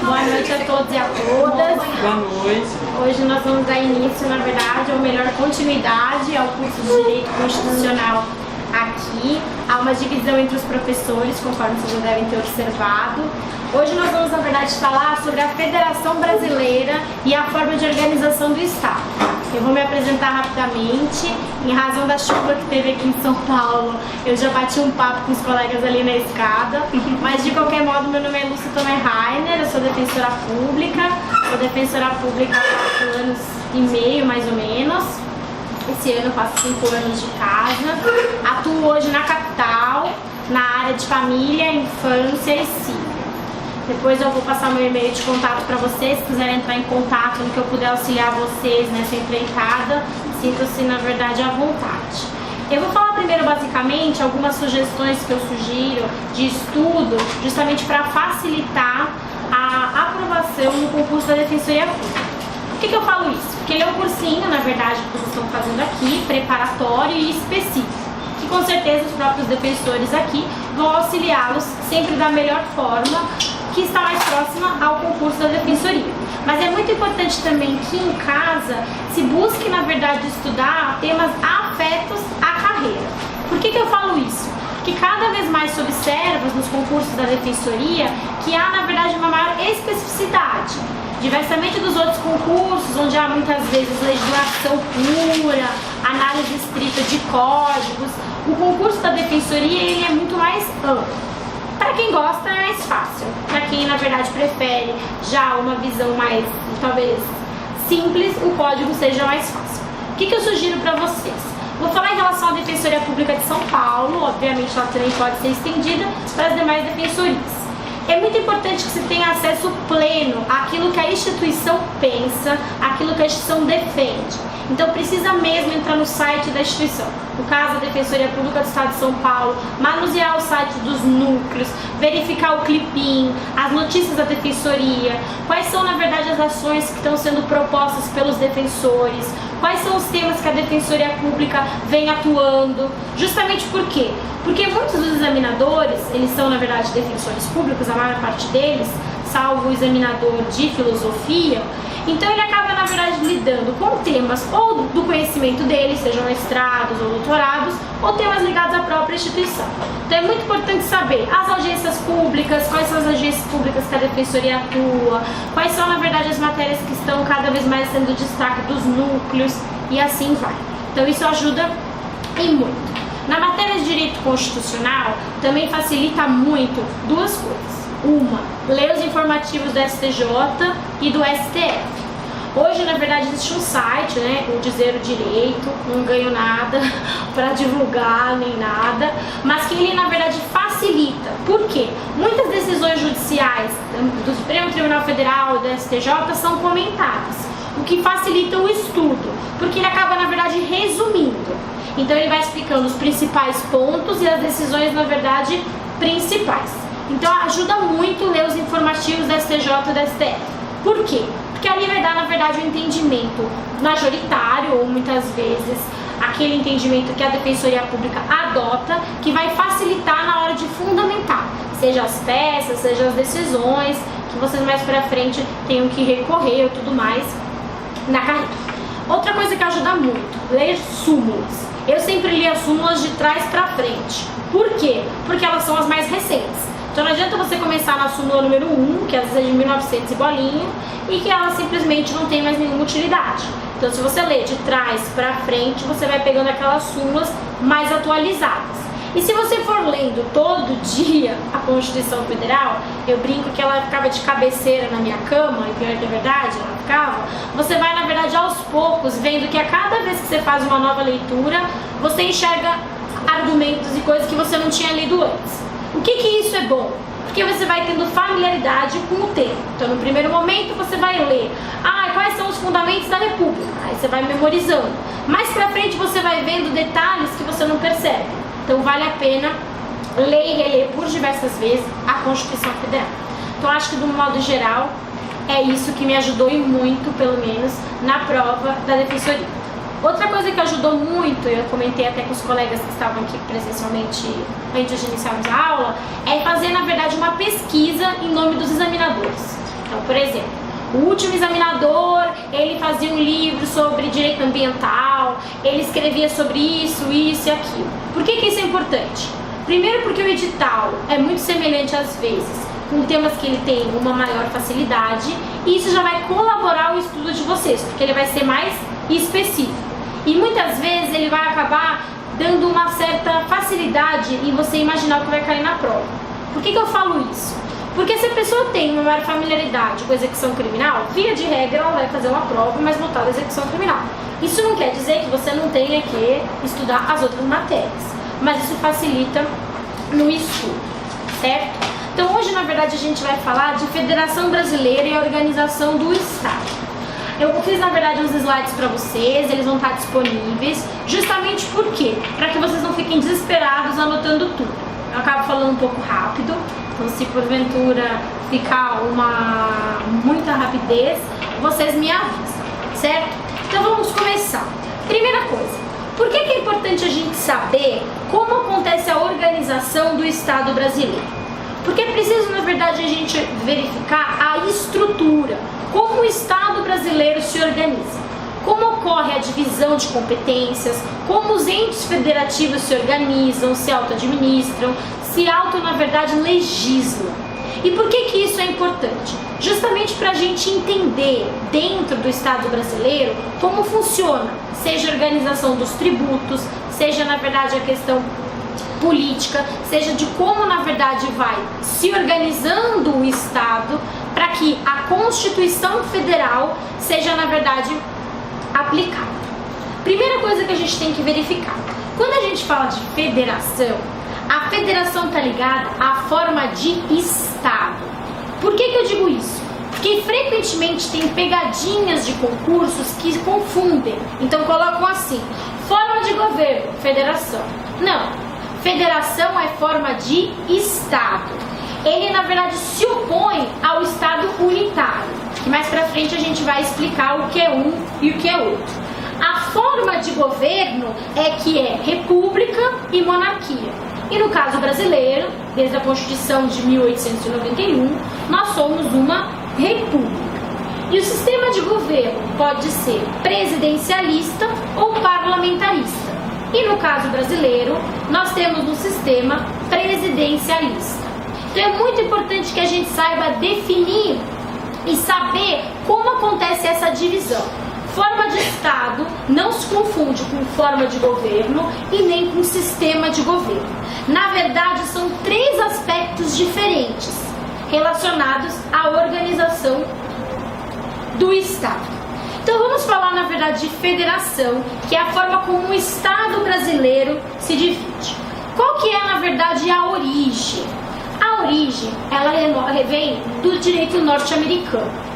Boa noite a todos e a todas. Boa noite. Hoje nós vamos dar início, na verdade, ou melhor, continuidade ao curso de Direito Constitucional aqui. Há uma divisão entre os professores, conforme vocês já devem ter observado. Hoje nós vamos, na verdade, falar sobre a Federação Brasileira e a forma de organização do Estado. Eu vou me apresentar rapidamente. Em razão da chuva que teve aqui em São Paulo, eu já bati um papo com os colegas ali na escada. Mas, de qualquer modo, meu nome é Lúcia Tomé Rainer, eu sou defensora pública. Sou defensora pública há 4 anos e meio, mais ou menos. Esse ano eu faço 5 anos de casa. Atuo hoje na capital, na área de família, infância e civil. Depois eu vou passar meu e-mail de contato para vocês, se quiserem entrar em contato no que eu puder auxiliar vocês nessa empreitada, sintam-se, na verdade, à vontade. Eu vou falar primeiro, basicamente, algumas sugestões que eu sugiro de estudo, justamente para facilitar a aprovação no concurso da Defensoria Pública. Por que eu falo isso? Porque ele é um cursinho, na verdade, que vocês estão fazendo aqui, preparatório e específico. E com certeza os próprios defensores aqui vão auxiliá-los sempre da melhor forma, que está mais próxima ao concurso da Defensoria. Mas é muito importante também que em casa se busque, na verdade, estudar temas afetos à carreira. Por que eu falo isso? Porque cada vez mais se observa nos concursos da Defensoria que há, na verdade, uma maior especificidade. Diversamente dos outros concursos, onde há muitas vezes legislação pura, análise estrita de códigos, o concurso da Defensoria ele é muito mais amplo. Para quem gosta é mais fácil, para quem na verdade prefere já uma visão mais, talvez, simples, o código seja mais fácil. O que eu sugiro para vocês? Vou falar em relação à Defensoria Pública de São Paulo, obviamente ela também pode ser estendida para as demais defensorias. É muito importante que se tenha acesso pleno àquilo que a instituição pensa, àquilo que a instituição defende. Então precisa mesmo entrar no site da instituição. No caso, a Defensoria Pública do Estado de São Paulo, manusear o site dos núcleos, verificar o clipping, as notícias da Defensoria, quais são, na verdade, as ações que estão sendo propostas pelos defensores, quais são os temas que a Defensoria Pública vem atuando, justamente por quê? Porque muitos dos examinadores, eles são, na verdade, defensores públicos, a maior parte deles, salvo o examinador de filosofia, então ele acaba, na verdade, lidando com temas ou do conhecimento dele, sejam mestrados ou doutorados, ou temas ligados à própria instituição. Então é muito importante saber as audiências públicas, quais são as audiências públicas que a Defensoria atua, quais são, na verdade, as matérias que estão cada vez mais sendo destaque dos núcleos, e assim vai. Então isso ajuda e muito. Na matéria de direito constitucional, também facilita muito duas coisas. Uma, ler os informativos do STJ e do STF. Hoje, na verdade, existe um site, né, o Dizer o Direito, não ganho nada para divulgar nem nada, mas que ele, na verdade, facilita. Por quê? Muitas decisões judiciais do Supremo Tribunal Federal e do STJ são comentadas, o que facilita o estudo, porque ele acaba, na verdade, resumindo. Então ele vai explicando os principais pontos e as decisões, na verdade, principais. Então ajuda muito ler os informativos da STJ e da STF. Por quê? Porque ali vai dar, na verdade, um entendimento majoritário, ou muitas vezes aquele entendimento que a Defensoria Pública adota, que vai facilitar na hora de fundamentar, seja as peças, seja as decisões, que vocês mais pra frente tenham que recorrer ou tudo mais na carreira. Outra coisa que ajuda muito, ler súmulas. Eu sempre li as súmulas de trás pra frente. Por quê? Porque elas são as mais recentes. Então não adianta você começar na súmula número 1, que às vezes é de 1900 e bolinha, e que ela simplesmente não tem mais nenhuma utilidade. Então se você ler de trás pra frente, você vai pegando aquelas súmulas mais atualizadas. E se você for lendo todo dia a Constituição Federal, eu brinco que ela ficava de cabeceira na minha cama, e pior que é verdade, ela ficava, você vai, na verdade, aos poucos, vendo que a cada vez que você faz uma nova leitura, você enxerga argumentos e coisas que você não tinha lido antes. O que isso é bom? Porque você vai tendo familiaridade com o tema. Então, no primeiro momento, você vai ler quais são os fundamentos da República. Aí você vai memorizando. Mais pra frente, você vai vendo detalhes que você não percebe. Então, vale a pena ler e reler por diversas vezes a Constituição Federal. Então, acho que, de um modo geral, é isso que me ajudou e muito, pelo menos, na prova da Defensoria. Outra coisa que ajudou muito, eu comentei até com os colegas que estavam aqui presencialmente antes de iniciarmos a aula, é fazer, na verdade, uma pesquisa em nome dos examinadores. Então, por exemplo, o último examinador, ele fazia um livro sobre direito ambiental, ele escrevia sobre isso e aquilo. Por que isso é importante? Primeiro porque o edital é muito semelhante às vezes com temas que ele tem uma maior facilidade, e isso já vai colaborar o estudo de vocês, porque ele vai ser mais específico. E muitas vezes ele vai acabar dando uma certa facilidade em você imaginar o que vai cair na prova. Por que eu falo isso? Porque se a pessoa tem uma maior familiaridade com a execução criminal, via de regra ela vai fazer uma prova mais voltada à execução criminal. Isso não quer dizer que você não tenha que estudar as outras matérias, mas isso facilita no estudo, certo? Então hoje, na verdade, a gente vai falar de Federação Brasileira e a Organização do Estado. Eu fiz, na verdade, uns slides para vocês, eles vão estar disponíveis, justamente por quê? Para que vocês não fiquem desesperados anotando tudo. Eu acabo falando um pouco rápido, então se porventura ficar muita rapidez, vocês me avisam, certo? Então vamos começar. Primeira coisa, por que é importante a gente saber como acontece a organização do Estado brasileiro? Porque é preciso, na verdade, a gente verificar a estrutura, como o Estado brasileiro se organiza, como ocorre a divisão de competências, como os entes federativos se organizam, se auto-administram, na verdade, legislam. E por que isso é importante? Justamente para a gente entender, dentro do Estado brasileiro, como funciona, seja a organização dos tributos, seja, na verdade, a questão política, seja de como, na verdade, vai se organizando o Estado para que a Constituição Federal seja, na verdade, aplicada. Primeira coisa que a gente tem que verificar, quando a gente fala de federação, a federação está ligada à forma de Estado. Por que eu digo isso? Porque frequentemente tem pegadinhas de concursos que confundem, então colocam assim, forma de governo, federação. Não, federação é forma de Estado. Ele, na verdade, se opõe ao Estado unitário, que mais pra frente a gente vai explicar o que é um e o que é outro. A forma de governo é que é república e monarquia. E no caso brasileiro, desde a Constituição de 1891, nós somos uma república. E o sistema de governo pode ser presidencialista ou parlamentarista. E no caso brasileiro, nós temos um sistema presidencialista. Então é muito importante que a gente saiba definir e saber como acontece essa divisão. Forma de Estado não se confunde com forma de governo e nem com sistema de governo. Na verdade, são três aspectos diferentes relacionados à organização do Estado. Então vamos falar, na verdade, de federação, que é a forma como o Estado brasileiro se divide. Qual que é, na verdade, a origem? A origem, ela vem do direito norte-americano.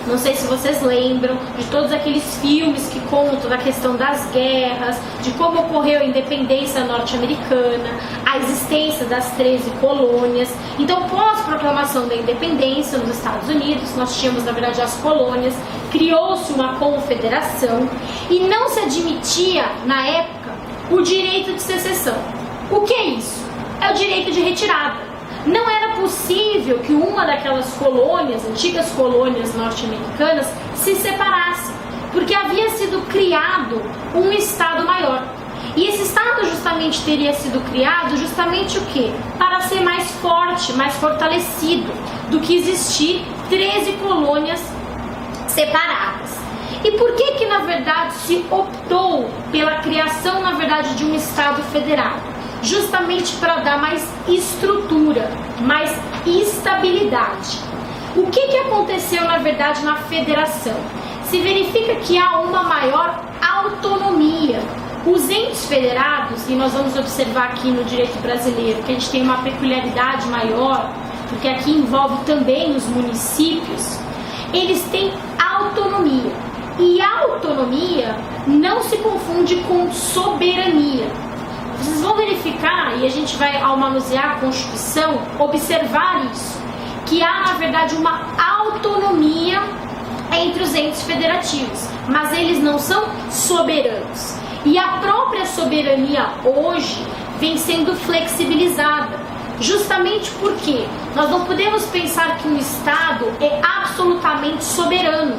Não sei se vocês lembram de todos aqueles filmes que contam da questão das guerras, de como ocorreu a independência norte-americana, a existência das 13 colônias. Então, pós-proclamação da independência nos Estados Unidos, nós tínhamos, na verdade, as colônias, criou-se uma confederação e não se admitia, na época, o direito de secessão. O que é isso? É o direito de retirada. Não era possível que uma daquelas colônias, antigas colônias norte-americanas, se separasse, porque havia sido criado um Estado maior. E esse Estado justamente teria sido criado justamente o quê? Para ser mais forte, mais fortalecido, do que existir 13 colônias separadas. E por que na verdade se optou pela criação, na verdade, de um Estado federado? Justamente para dar mais estrutura, mais estabilidade. O que aconteceu, na verdade, na federação? Se verifica que há uma maior autonomia. Os entes federados, e nós vamos observar aqui no direito brasileiro que a gente tem uma peculiaridade maior, porque aqui envolve também os municípios, eles têm autonomia. E autonomia não se confunde com soberania. Vocês vão verificar, e a gente vai, ao manusear a Constituição, observar isso, que há, na verdade, uma autonomia entre os entes federativos, mas eles não são soberanos. E a própria soberania hoje vem sendo flexibilizada, justamente porque nós não podemos pensar que um Estado é absolutamente soberano.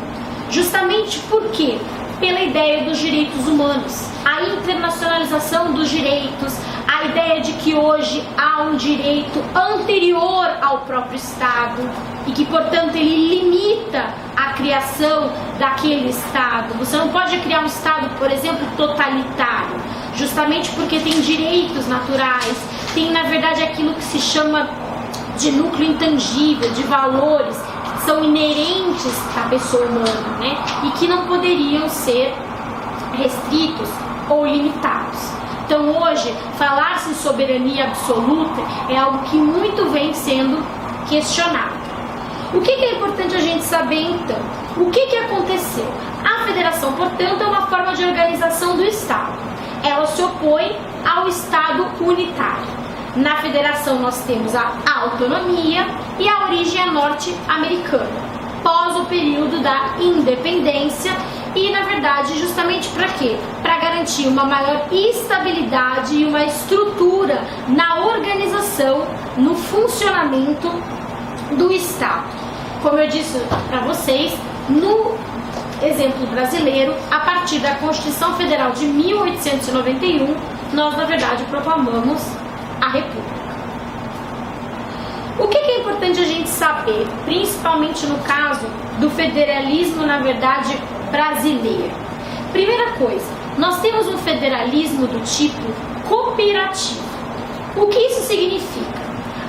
Justamente por quê? Pela ideia dos direitos humanos, a internacionalização dos direitos, a ideia de que hoje há um direito anterior ao próprio Estado e que, portanto, ele limita a criação daquele Estado. Você não pode criar um Estado, por exemplo, totalitário, justamente porque tem direitos naturais, tem, na verdade, aquilo que se chama de núcleo intangível, de valores que são inerentes à pessoa humana, né? E que não poderiam ser restritos ou limitados. Então hoje, falar-se em soberania absoluta é algo que muito vem sendo questionado. O que é importante a gente saber então? O que aconteceu? A federação, portanto, é uma forma de organização do Estado. Ela se opõe ao Estado unitário. Na federação nós temos a autonomia e a origem norte-americana, pós o período da independência e, na verdade, justamente para quê? Para garantir uma maior estabilidade e uma estrutura na organização, no funcionamento do Estado. Como eu disse para vocês, no exemplo brasileiro, a partir da Constituição Federal de 1891, nós, na verdade, proclamamos a República. O que é importante a gente saber, principalmente no caso do federalismo, na verdade, brasileiro? Primeira coisa, nós temos um federalismo do tipo cooperativo. O que isso significa?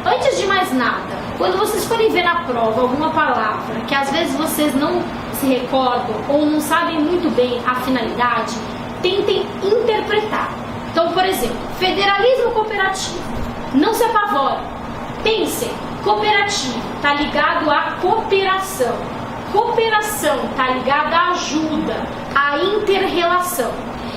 Antes de mais nada, quando vocês forem ver na prova alguma palavra que às vezes vocês não se recordam ou não sabem muito bem a finalidade, tentem interpretar. Então, por exemplo, federalismo cooperativo. Não se apavorem. Pensem, cooperativo está ligado à cooperação. Cooperação está ligada à ajuda, à inter-relação.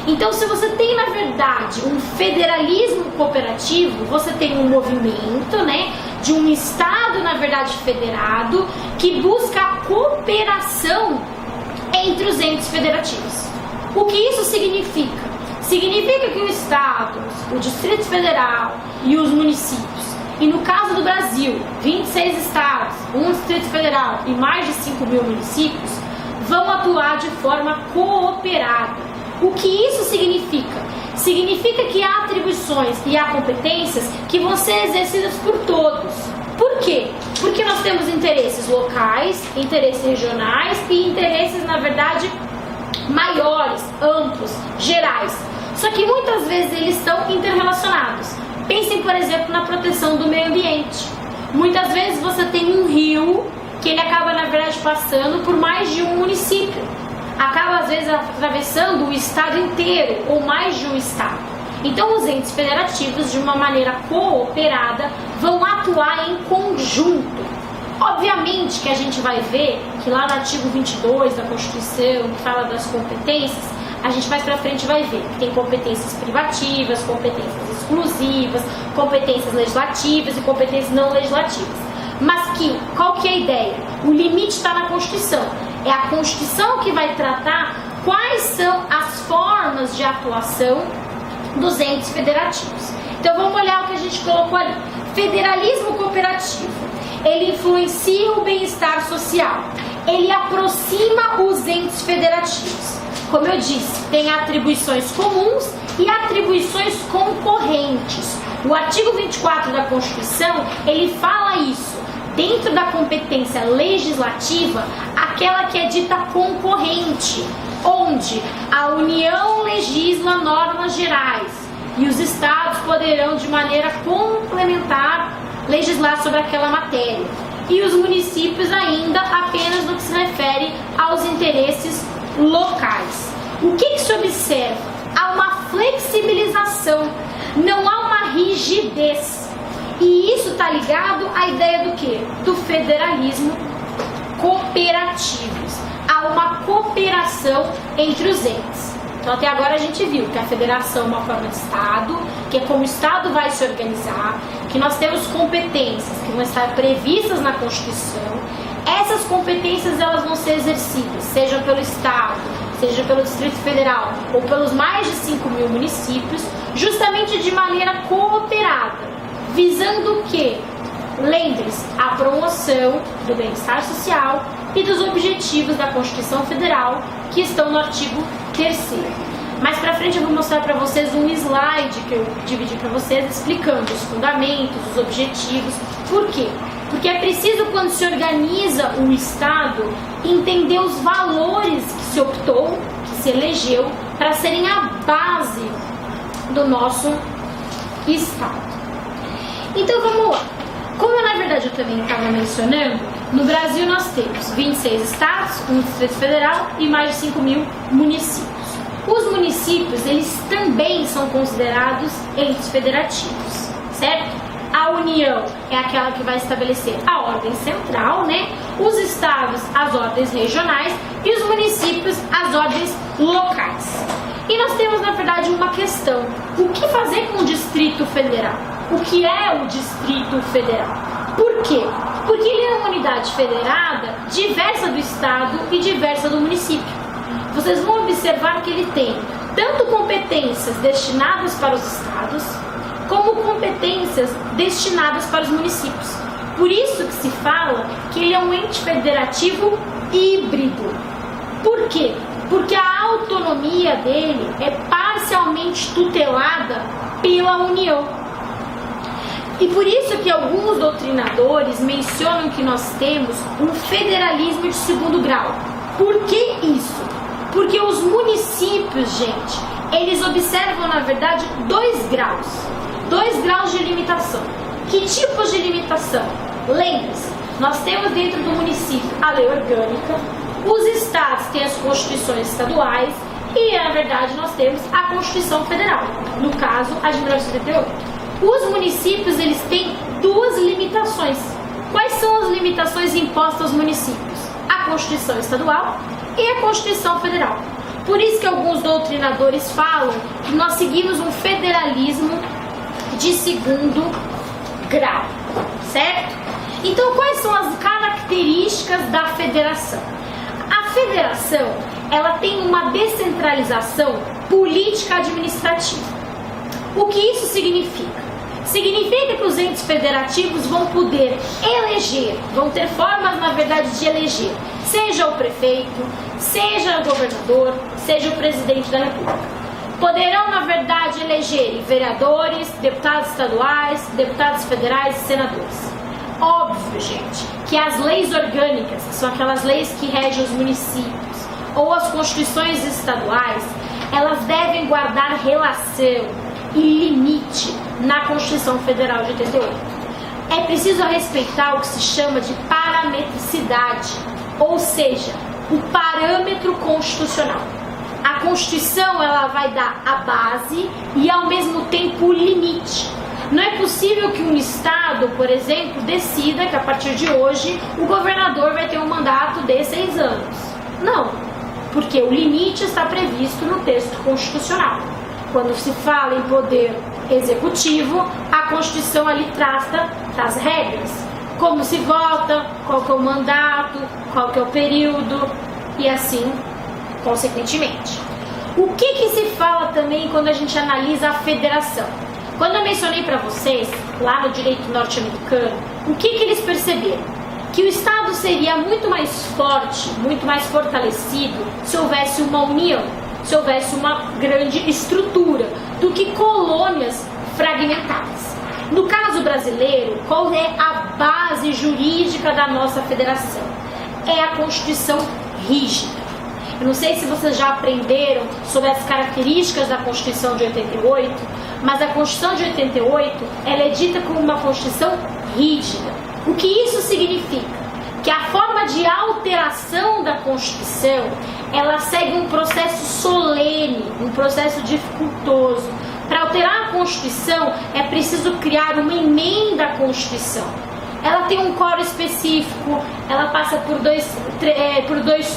Então, se você tem, na verdade, um federalismo cooperativo, você tem um movimento, né, de um Estado, na verdade, federado, que busca a cooperação entre os entes federativos. O que isso significa? Significa que o Estado, o Distrito Federal e os municípios, e no caso do Brasil, 26 estados, um Distrito Federal e mais de 5 mil municípios, vão atuar de forma cooperada. O que isso significa? Significa que há atribuições e há competências que vão ser exercidas por todos. Por quê? Porque nós temos interesses locais, interesses regionais e interesses, na verdade, maiores, amplos, gerais. Só que muitas vezes eles estão interrelacionados. Pensem, por exemplo, na proteção do meio ambiente. Muitas vezes você tem um rio que ele acaba, na verdade, passando por mais de um município. Acaba, às vezes, atravessando o estado inteiro ou mais de um estado. Então, os entes federativos, de uma maneira cooperada, vão atuar em conjunto. Obviamente que a gente vai ver que lá no artigo 22 da Constituição, que fala das competências, a gente mais pra frente vai ver que tem competências privativas, competências exclusivas, competências legislativas e competências não legislativas. Mas qual que é a ideia? O limite está na Constituição. É a Constituição que vai tratar quais são as formas de atuação dos entes federativos. Então vamos olhar o que a gente colocou ali. Federalismo cooperativo. Ele influencia o bem-estar social. Ele aproxima os entes federativos. Como eu disse, tem atribuições comuns e atribuições concorrentes. O artigo 24 da Constituição, ele fala isso. Dentro da competência legislativa, aquela que é dita concorrente, onde a União legisla normas gerais e os estados poderão, de maneira complementar, legislar sobre aquela matéria. E os municípios ainda apenas no que se refere aos interesses locais. O que se observa? Há uma flexibilização, não há uma rigidez. E isso está ligado à ideia do quê? Do federalismo cooperativo. Há uma cooperação entre os entes. Então até agora a gente viu que a federação é uma forma de Estado, que é como o Estado vai se organizar, que nós temos competências que vão estar previstas na Constituição. Essas competências elas vão ser exercidas, seja pelo Estado, seja pelo Distrito Federal ou pelos mais de 5 mil municípios, justamente de maneira cooperada, visando o quê? Lembre-se, a promoção do bem-estar social e dos objetivos da Constituição Federal que estão no artigo 3º. Mais pra frente eu vou mostrar para vocês um slide que eu dividi para vocês explicando os fundamentos, os objetivos. Por quê? Porque é preciso, quando se organiza o Estado, entender os valores que se optou, que se elegeu, para serem a base do nosso Estado. Então vamos lá. Como na verdade eu também estava mencionando, no Brasil nós temos 26 estados, um Distrito Federal e mais de 5 mil municípios. Os municípios, eles também são considerados entes federativos, certo? A União é aquela que vai estabelecer a ordem central, né? Os estados, as ordens regionais e os municípios, as ordens locais. E nós temos, na verdade, uma questão. O que fazer com o Distrito Federal? O que é o Distrito Federal? Por quê? Porque ele é uma unidade federada diversa do estado e diversa do município. Vocês vão observar que ele tem tanto competências destinadas para os estados, como competências destinadas para os municípios. Por isso que se fala que ele é um ente federativo híbrido. Por quê? Porque a autonomia dele é parcialmente tutelada pela União. E por isso que alguns doutrinadores mencionam que nós temos um federalismo de segundo grau. Por que isso? Porque os municípios, gente, eles observam, na verdade, 2 graus. 2 graus de limitação. Que tipos de limitação? Lembre-se, nós temos dentro do município a lei orgânica, os estados têm as constituições estaduais e, na verdade, nós temos a Constituição Federal, no caso, a de 1978. Os municípios, eles têm 2 limitações. Quais são as limitações impostas aos municípios? A Constituição Estadual e a Constituição Federal. Por isso que alguns doutrinadores falam que nós seguimos um federalismo de segundo grau, certo? Então, quais são as características da federação? A federação, ela tem uma descentralização política-administrativa. O que isso significa? Significa que os entes federativos vão poder eleger, vão ter formas, na verdade, de eleger, seja o prefeito, seja o governador, seja o presidente da República. Poderão, na verdade, eleger vereadores, deputados estaduais, deputados federais e senadores. Óbvio, gente, que as leis orgânicas, que são aquelas leis que regem os municípios, ou as constituições estaduais, elas devem guardar relação e limite na Constituição Federal de 88. É preciso respeitar o que se chama de parametricidade, ou seja, o parâmetro constitucional. A Constituição, ela vai dar a base e ao mesmo tempo o limite. Não é possível que um estado, por exemplo, decida que a partir de hoje o governador vai ter um mandato de 6 anos. Não, porque o limite está previsto no texto constitucional. Quando se fala em poder executivo, a Constituição ali traz regras. Como se vota, qual que é o mandato, qual que é o período e assim consequentemente. O que se fala também quando a gente analisa a federação? Quando eu mencionei para vocês, lá no direito norte-americano, o que eles perceberam? Que o Estado seria muito mais forte, muito mais fortalecido se houvesse uma união, se houvesse uma grande estrutura, do que colônias fragmentadas. No caso brasileiro, qual é a base jurídica da nossa federação? É a Constituição rígida. Eu não sei se vocês já aprenderam sobre as características da Constituição de 88, mas a Constituição de 88 ela é dita como uma Constituição rígida. O que isso significa? Que a forma de alteração da Constituição, ela segue um processo solene, um processo dificultoso. Para alterar a Constituição, é preciso criar uma emenda à Constituição. Ela tem um quórum específico, ela passa por dois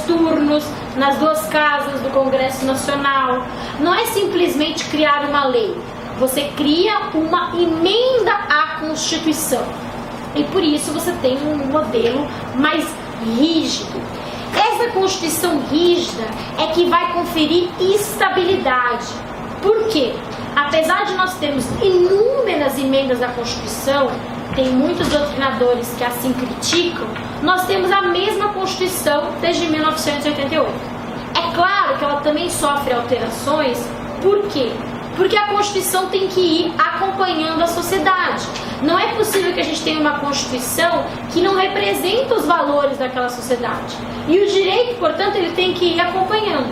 turnos nas 2 casas do Congresso Nacional. Não é simplesmente criar uma lei, você cria uma emenda à Constituição. E por isso você tem um modelo mais rígido. Essa Constituição rígida é que vai conferir estabilidade. Por quê? Apesar de nós termos inúmeras emendas à Constituição, tem muitos doutrinadores que assim criticam, nós temos a mesma Constituição desde 1988. É claro que ela também sofre alterações, por quê? Porque a Constituição tem que ir acompanhando a sociedade. Não é possível que a gente tenha uma Constituição que não representa os valores daquela sociedade. E o direito, portanto, ele tem que ir acompanhando.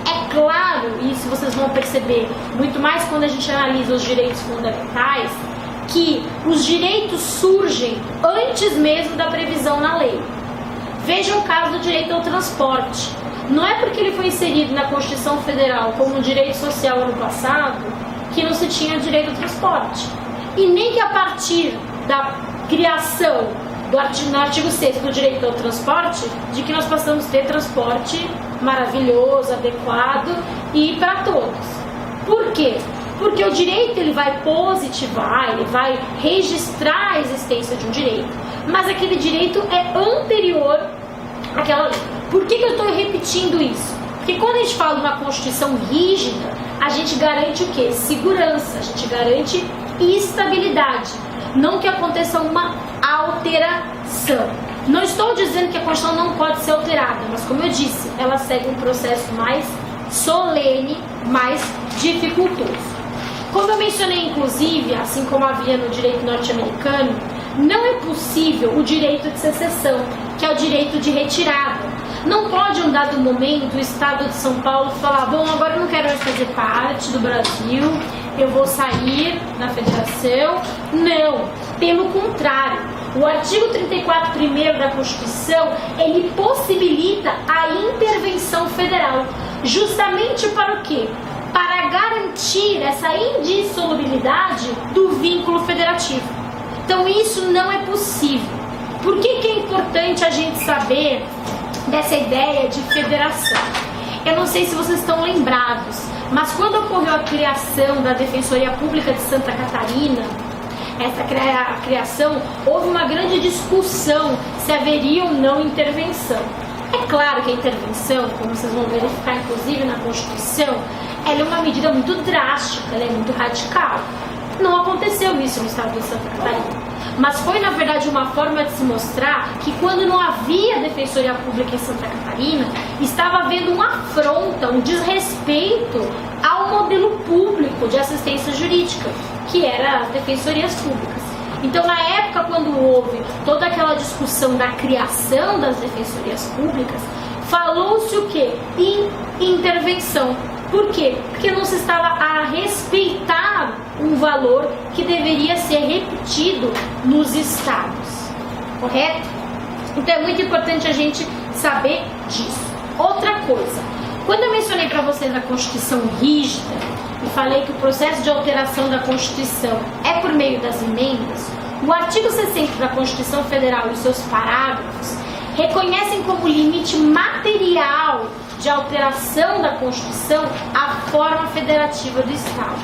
É claro, e isso vocês vão perceber muito mais quando a gente analisa os direitos fundamentais, que os direitos surgem antes mesmo da previsão na lei. Vejam o caso do direito ao transporte. Não é porque ele foi inserido na Constituição Federal como um direito social ano passado que não se tinha direito ao transporte. E nem que a partir da criação no artigo 6º do direito ao transporte, de que nós passamos a ter transporte maravilhoso, adequado e para todos. Por quê? Porque o direito ele vai positivar, ele vai registrar a existência de um direito, mas aquele direito é anterior àquela lei. Por que eu estou repetindo isso? Porque quando a gente fala de uma Constituição rígida, a gente garante o quê? Segurança, a gente garante estabilidade, não que aconteça uma alteração. Não estou dizendo que a Constituição não pode ser alterada, mas como eu disse, ela segue um processo mais solene, mais dificultoso. Como eu mencionei, inclusive, assim como havia no direito norte-americano, não é possível o direito de secessão, que é o direito de retirada. Não pode, em um dado momento, o Estado de São Paulo falar: bom, agora eu não quero mais fazer parte do Brasil, eu vou sair da federação. Não, pelo contrário. O artigo 34 primeiro da Constituição, ele possibilita a intervenção federal. Justamente para o quê? Para garantir essa indissolubilidade do vínculo federativo. Então isso não é possível. Por que é importante a gente saber dessa ideia de federação? Eu não sei se vocês estão lembrados, mas quando ocorreu a criação da Defensoria Pública de Santa Catarina, essa criação, houve uma grande discussão se haveria ou não intervenção. É claro que a intervenção, como vocês vão verificar inclusive na Constituição, ela é uma medida muito drástica, ela é muito radical. Não aconteceu isso no estado de Santa Catarina. Mas foi, na verdade, uma forma de se mostrar que quando não havia Defensoria Pública em Santa Catarina, estava havendo uma afronta, um desrespeito ao modelo público de assistência jurídica, que eram as defensorias públicas. Então, na época, quando houve toda aquela discussão da criação das defensorias públicas, falou-se o quê? Em intervenção. Por quê? Porque não se estava a respeitar um valor que deveria ser repetido nos estados. Correto? Então é muito importante a gente saber disso. Outra coisa, quando eu mencionei para vocês a Constituição rígida e falei que o processo de alteração da Constituição é por meio das emendas, o artigo 60 da Constituição Federal e os seus parágrafos reconhecem como limite material de alteração da Constituição a forma federativa do Estado.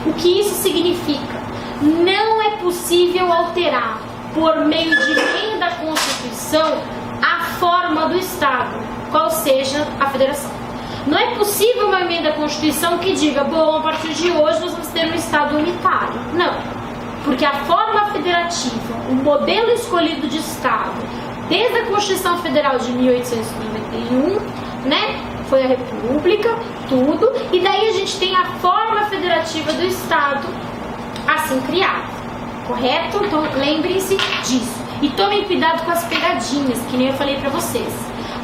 O que isso significa? Não é possível alterar, por meio de lei da Constituição, a forma do Estado, qual seja a federação. Não é possível uma emenda à Constituição que diga: bom, a partir de hoje nós vamos ter um Estado unitário. Não, porque a forma federativa, o modelo escolhido de Estado, desde a Constituição Federal de 1891, foi a República, tudo, e daí a gente tem a forma federativa do Estado assim criada, correto? Então lembrem-se disso. E tomem cuidado com as pegadinhas, que nem eu falei para vocês.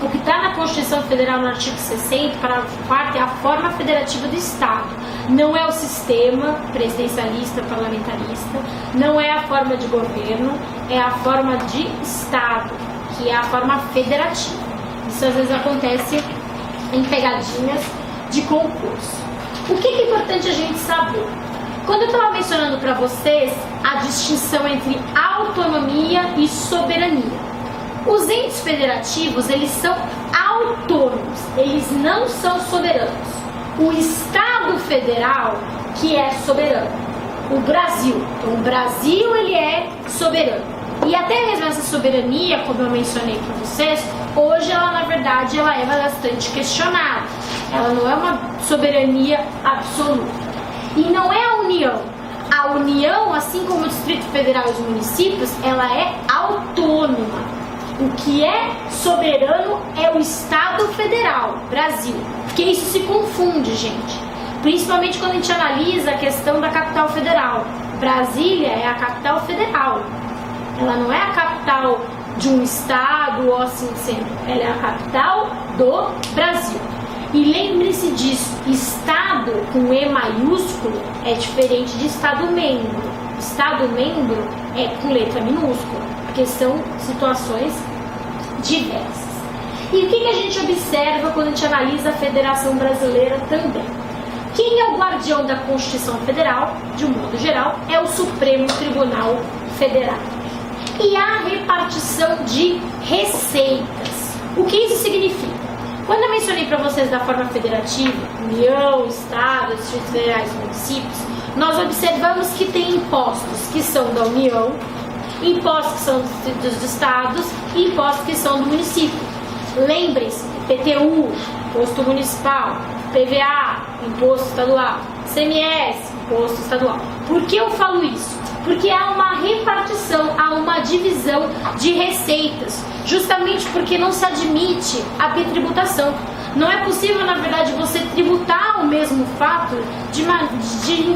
O que está na Constituição Federal no artigo 60, parágrafo 4º, é a forma federativa do Estado. Não é o sistema presidencialista, parlamentarista, não é a forma de governo, é a forma de Estado, que é a forma federativa. Isso às vezes acontece em pegadinhas de concurso. O que é importante a gente saber? Quando eu estava mencionando para vocês a distinção entre autonomia e soberania, os entes federativos, eles são autônomos, eles não são soberanos. O Estado federal que é soberano, o Brasil. Então, o Brasil, ele é soberano. E até mesmo essa soberania, como eu mencionei para vocês, hoje ela, na verdade, ela é bastante questionada. Ela não é uma soberania absoluta. E não é a União. A União, assim como o Distrito Federal e os municípios, ela é autônoma. O que é soberano é o Estado Federal, Brasil. Porque isso se confunde, gente. Principalmente quando a gente analisa a questão da capital federal. Brasília é a capital federal. Ela não é a capital de um estado ou assim sendo. Ela é a capital do Brasil. E lembre-se disso, Estado com E maiúsculo é diferente de Estado-membro. Estado-membro é com letra minúscula, porque são situações diversas. E o que a gente observa quando a gente analisa a Federação Brasileira também? Quem é o guardião da Constituição Federal, de um modo geral, é o Supremo Tribunal Federal. E a repartição de receitas. O que isso significa? Quando eu mencionei para vocês da forma federativa, União, Estado, Distritos Federais e municípios, nós observamos que tem impostos que são da União, impostos que são dos estados e impostos que são do município. Lembrem-se, PTU, imposto municipal, PVA, imposto estadual, CMS, imposto estadual. Por que eu falo isso? Porque há uma repartição, há uma divisão de receitas, justamente porque não se admite a bitributação. Não é possível, na verdade, você tributar o mesmo fato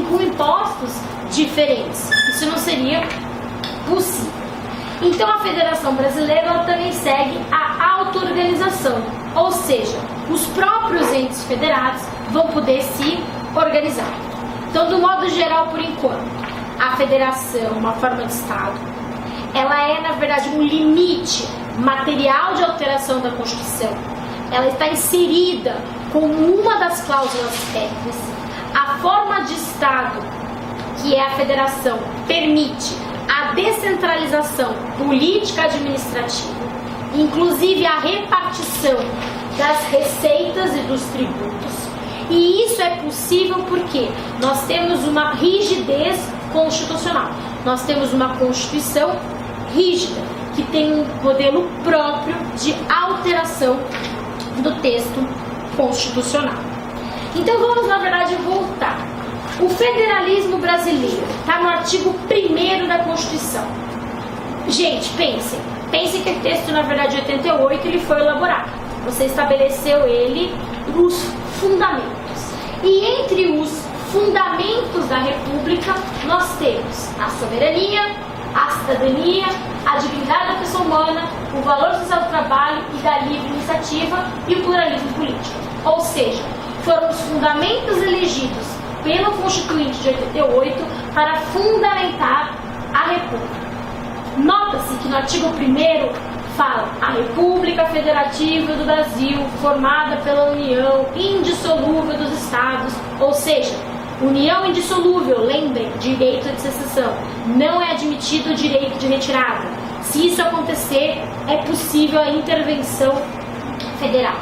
com impostos diferentes. Isso não seria possível. Então a Federação Brasileira ela também segue a auto-organização, ou seja, os próprios entes federados vão poder se organizar. Então, do modo geral, por enquanto, a federação, uma forma de Estado, ela é, na verdade, um limite material de alteração da Constituição. Ela está inserida como uma das cláusulas pétreas. A forma de Estado, que é a federação, permite a descentralização política administrativa, inclusive a repartição das receitas e dos tributos. E isso é possível porque nós temos uma rigidez constitucional. Nós temos uma Constituição rígida, que tem um modelo próprio de alteração do texto constitucional. Então vamos, na verdade, voltar. O federalismo brasileiro está no artigo 1º da Constituição. Gente, pensem que o texto, na verdade, de 88, ele foi elaborado. Você estabeleceu ele os fundamentos. E entre os fundamentos da República, nós temos a soberania, a cidadania, a dignidade da pessoa humana, o valor social do trabalho e da livre iniciativa e o pluralismo político. Ou seja, foram os fundamentos elegidos pelo Constituinte de 88 para fundamentar a República. Nota-se que no artigo 1º fala a República Federativa do Brasil, formada pela União indissolúvel dos Estados, ou seja, União indissolúvel, lembrem, direito de secessão, não é admitido o direito de retirada. Se isso acontecer, é possível a intervenção federal.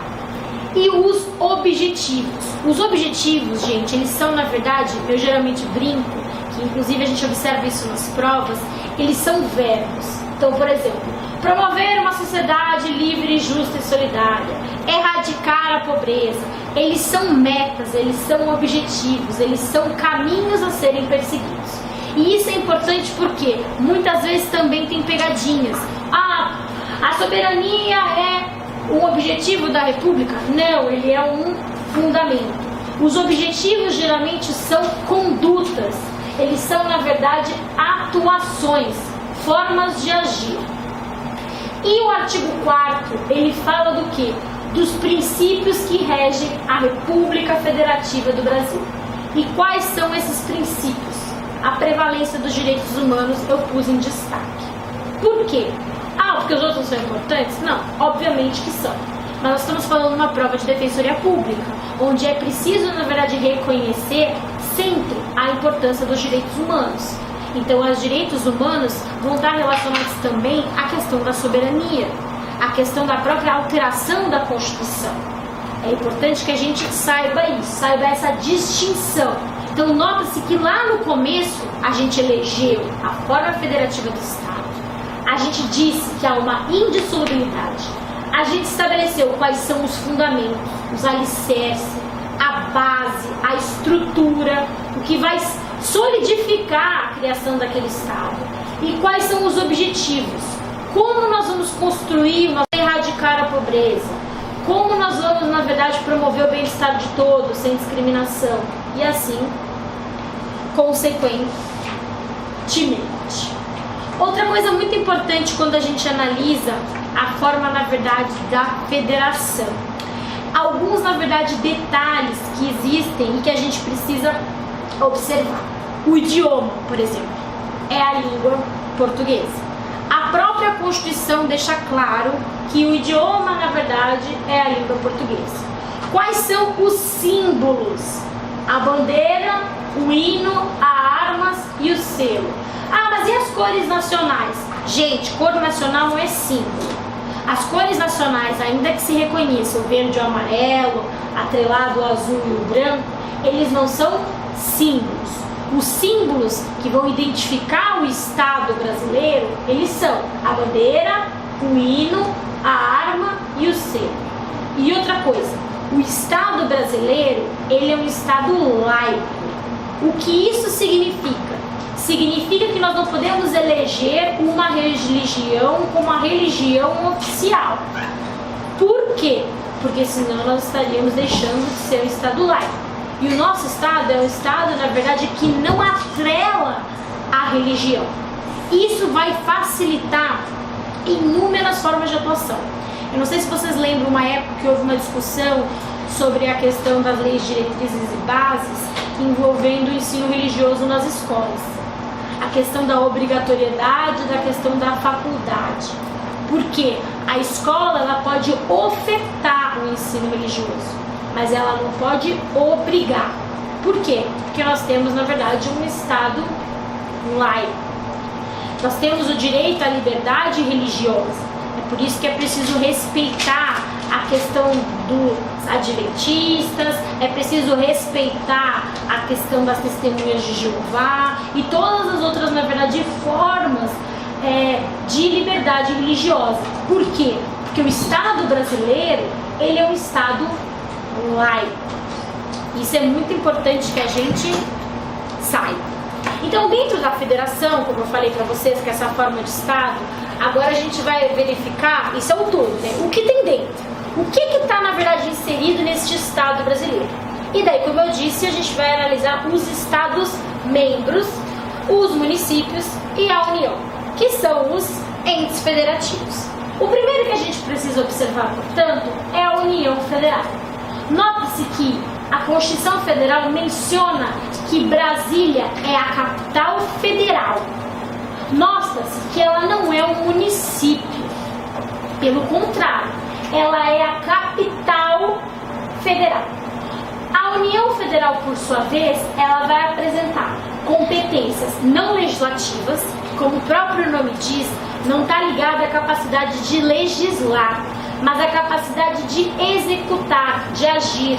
E os objetivos. Os objetivos, gente, eles são, na verdade, eu geralmente brinco, que inclusive a gente observa isso nas provas, eles são verbos. Então, por exemplo, promover uma sociedade livre, justa e solidária, erradicar a pobreza. Eles são metas, eles são objetivos, eles são caminhos a serem perseguidos. E isso é importante porque muitas vezes também tem pegadinhas. A soberania é um objetivo da República? Não, ele é um fundamento. Os objetivos geralmente são condutas, eles são, na verdade, atuações, formas de agir. E o artigo 4º, ele fala do quê? Dos princípios que regem a República Federativa do Brasil. E quais são esses princípios? A prevalência dos direitos humanos eu pus em destaque. Por quê? Porque os outros são importantes? Não, obviamente que são. Mas nós estamos falando de uma prova de defensoria pública, onde é preciso, na verdade, reconhecer sempre a importância dos direitos humanos. Então, os direitos humanos vão estar relacionados também à questão da soberania, à questão da própria alteração da Constituição. É importante que a gente saiba isso, saiba essa distinção. Então, nota-se que lá no começo, a gente elegeu a forma federativa do Estado, a gente disse que há uma indissolubilidade, a gente estabeleceu quais são os fundamentos, os alicerces, a base, a estrutura, o que vai solidificar a criação daquele Estado. E quais são os objetivos? Como nós vamos construir, erradicar a pobreza? Como nós vamos, na verdade, promover o bem-estar de todos, sem discriminação? E assim, consequentemente. Outra coisa muito importante quando a gente analisa a forma, na verdade, da federação. Alguns, na verdade, detalhes que existem e que a gente precisa observar. O idioma, por exemplo, é a língua portuguesa. A própria Constituição deixa claro que o idioma, na verdade, é a língua portuguesa. Quais são os símbolos? A bandeira, o hino, as armas e o selo. Ah, mas e as cores nacionais? Gente, cor nacional não é símbolo. As cores nacionais, ainda que se reconheçam o verde e o amarelo, atrelado ao azul e o branco, eles não são símbolos. Os símbolos que vão identificar o Estado brasileiro, eles são a bandeira, o hino, a arma e o selo. E outra coisa, o Estado brasileiro, ele é um Estado laico. O que isso significa? Significa que nós não podemos eleger uma religião como a religião oficial. Por quê? Porque senão nós estaríamos deixando de ser um Estado laico. E o nosso Estado é um Estado, na verdade, que não atrela a religião. Isso vai facilitar inúmeras formas de atuação. Eu não sei se vocês lembram uma época que houve uma discussão sobre a questão das leis, diretrizes e bases envolvendo o ensino religioso nas escolas. A questão da obrigatoriedade, da questão da faculdade. Porque a escola ela pode ofertar o ensino religioso, mas ela não pode obrigar. Por quê? Porque nós temos, na verdade, um Estado laico. Nós temos o direito à liberdade religiosa. É por isso que é preciso respeitar a questão dos adventistas, é preciso respeitar a questão das testemunhas de Jeová e todas as outras, na verdade, formas de liberdade religiosa. Por quê? Porque o Estado brasileiro, ele é um Estado laico. Isso é muito importante que a gente saiba. Então, dentro da federação, como eu falei para vocês, que é essa forma de Estado, agora a gente vai verificar, isso é o todo, né? O que tem dentro. O que está, na verdade, inserido neste Estado brasileiro. E daí, como eu disse, a gente vai analisar os Estados membros, os municípios e a União, que são os entes federativos. O primeiro que a gente precisa observar, portanto, é a União Federal. Note-se que a Constituição Federal menciona que Brasília é a capital federal. Nota-se que ela não é um município. Pelo contrário, ela é a capital federal. A União Federal, por sua vez, ela vai apresentar competências não legislativas, que, como o próprio nome diz, não está ligada à capacidade de legislar, mas à capacidade de executar, de agir.